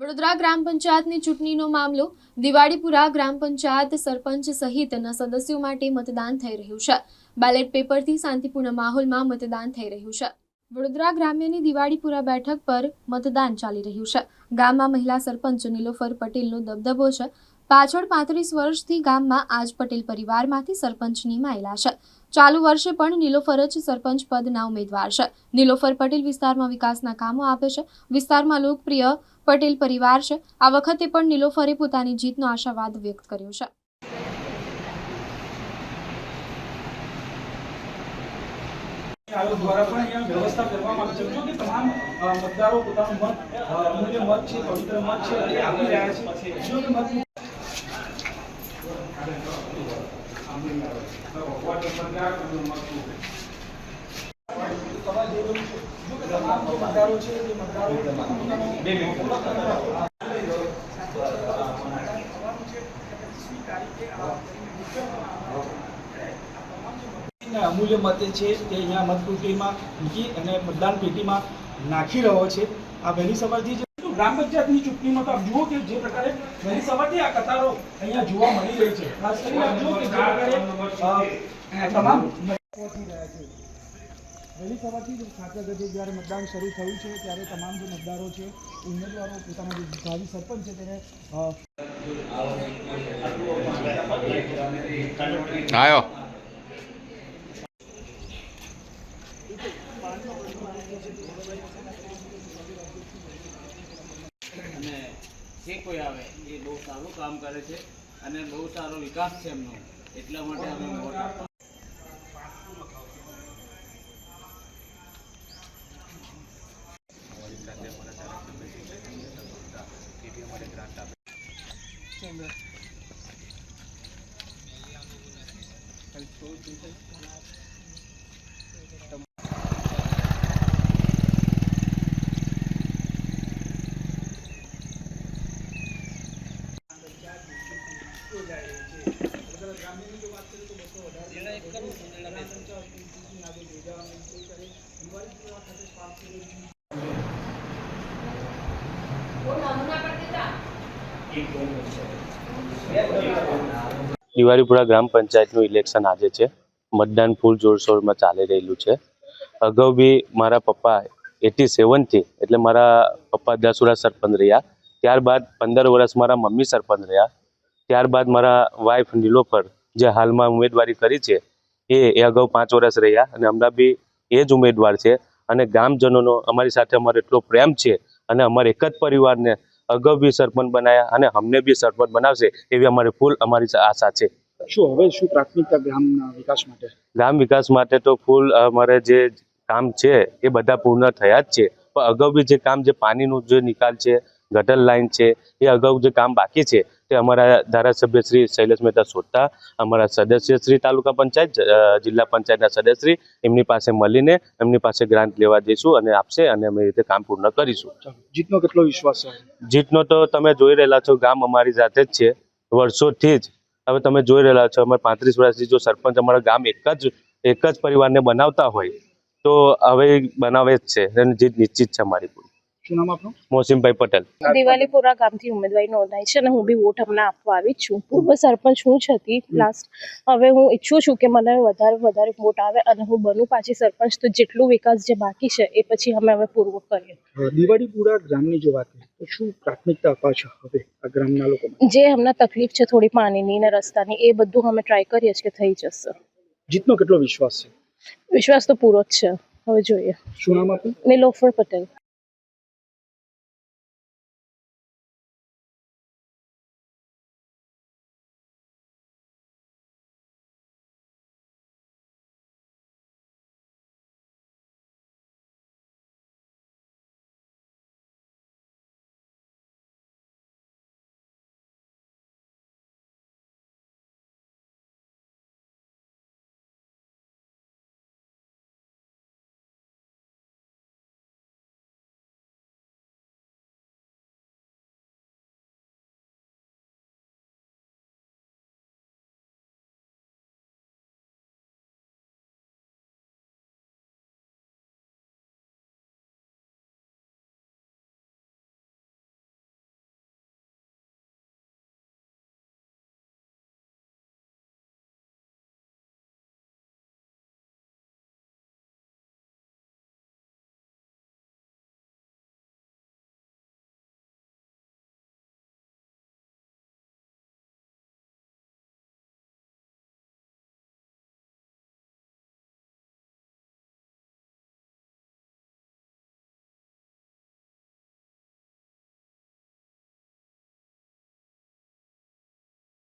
વડોદરા ગ્રામ પંચાયતની ચૂંટણીનો મામલો દિવાળીપુરા ગ્રામ પંચાયત સરપંચ સહિતના સદસ્યો માટે મતદાન થઈ રહ્યું છે। બેલેટ પેપરથી શાંતિપૂર્ણ માહોલમાં મતદાન થઈ રહ્યું છે। વડોદરા ગ્રામ્યની દિવાળીપુરા બેઠક પર મતદાન ચાલી રહ્યું છે। ગામમાં મહિલા સરપંચ નીલોફર પટેલનો દબદબો છે। પાછળ 35 વર્ષથી ગામમાં આજ પટેલ પરિવારમાંથી સરપંચ નિમાયેલા છે। ચાલુ વર્ષે પણ નીલોફર જ સરપંચ પદના ઉમેદવાર છે। નીલોફર પટેલ વિસ્તારમાં વિકાસના કામો આપે છે। વિસ્તારમાં લોકપ્રિય પટેલ પરિવાર છે। આ વખતે પણ નીલોફરે પોતાની જીતનો આશાવાદ વ્યક્ત કર્યો છે। આયોગ દ્વારા પણ અહીંયા વ્યવસ્થા કરવામાં આવી છે કે તમામ મતદારો પોતાનો મત અમૂલ્ય મત છે, પવિત્ર મત છે એ આપી રહ્યા છે। જો કે મત તમામ મતદારો છે એ મતદારો અમૂલ્ય મત છે તે અહીંયા મતપેટીમાં મૂકી અને મતદાન પેટીમાં નાખી રહ્યો છે। આ વહેલી સવારથી ગ્રામ પંચાયતની ચૂંટણીમાં તો આપ જુઓ કે જે પ્રકારે વહેલી સવારથી આ કતારો અહીંયા જોવા મળી રહી છે। ખાસ કરીને આપ જુઓ કે જે પ્રકારે તમામ પહોંચી રહ્યા છે। વહેલી સવારથી જ ખાતર ગજે જ્યારે મતદાન શરૂ થયું છે ત્યારે તમામ જે મતદારો છે ઉમેદવારો પોતાના જે ભાવિ સરપંચ છે તેને આવ્યો અને જે કોઈ આવે એ બહુ સારું કામ કરે છે અને બહુ સારો વિકાસ છે એમનો, એટલા માટે અમે વોટ આપવા। દિવાળીપુરા ગ્રામ પંચાયતનું ઇલેક્શન આજે છે। મતદાન ફૂલ જોરશોરમાં ચાલી રહેલું છે। અગાઉ બી મારા પપ્પા 87થી એટલે મારા પપ્પા 10 વર્ષ સરપંચ રહ્યા। ત્યારબાદ 15 વર્ષ મારા મમ્મી સરપંચ રહ્યા। ત્યારબાદ મારા વાઇફ નીલોફર જે હાલમાં ઉમેદવારી કરી છે એ અગાઉ 5 વર્ષ રહ્યા અને હમણાં બી એ જ ઉમેદવાર છે। અને ગામજનોનો અમારી સાથે અમારો એટલો પ્રેમ છે અને અમારે એક જ પરિવારને અગાઉ બી સરપંચ બનાવ્યા અને અમને બી સરપંચ બનાવશે એવી અમારી ફૂલ આશા છે। શું હવે શું પ્રાથમિકતા ગ્રામના વિકાસ માટે? ગ્રામ વિકાસ માટે તો ફૂલ અમારે જે કામ છે એ બધા પૂર્ણ થયા જ છે, પણ અગાઉ બી જે કામ જે પાણીનું જે નિકાલ છે, ગટર લાઇન છે, એ અગાઉ જે કામ બાકી છે તે અમારા ધારાસભ્ય શ્રી શૈલેષ મહેતા સોઢા, અમારા સદસ્ય શ્રી તાલુકા પંચાયત, જિલ્લા પંચાયતના સદસ્યશ્રી એમની પાસે મળીને એમની પાસે ગ્રાન્ટ લેવા જઈશું અને આપશે અને અમે એ રીતે કામ પૂર્ણ કરીશું। જીતનો કેટલો વિશ્વાસ છે? જીતનો તો તમે જોઈ રહેલા છો, ગામ અમારી સાથે જ છે વર્ષોથી જ। હવે તમે જોઈ રહેલા છો અમારે 35 વર્ષથી જો સરપંચ અમારા ગામ એક જ પરિવારને બનાવતા હોય તો હવે બનાવે જ છે અને જીત નિશ્ચિત છે અમારી પૂરી। શું નામ આપનું? મોસીમભાઈ પટેલ। દિવાળીપુરા ગામથી ઉમેદવારી નોંધાઈ છે અને હું બી વોટ હમણાં આપવા આવી છું। પૂર્વ સરપંચ હું જ હતી લાસ્ટ। હવે હું ઈચ્છું છું કે મને વધારે વોટ આવે અને હું બનું પાછી સરપંચ, તો જેટલું વિકાસ જે બાકી છે એ પછી અમે હવે પૂરું કરીએ। દિવાળીપુરા ગ્રામની જો વાત તો શું પ્રાથમિકતા અપાશે હવે આ ગ્રામના લોકો? જે હમણાં તકલીફ છે થોડી પાણીની ને રસ્તાની, એ બધું અમે ટ્રાય કરીએ છીએ કે થઈ જશે। જીતનો કેટલો વિશ્વાસ છે? વિશ્વાસ તો પૂરો જ છે, હવે જોઈએ। શું નામ આપનું? નીલોફર પટેલ।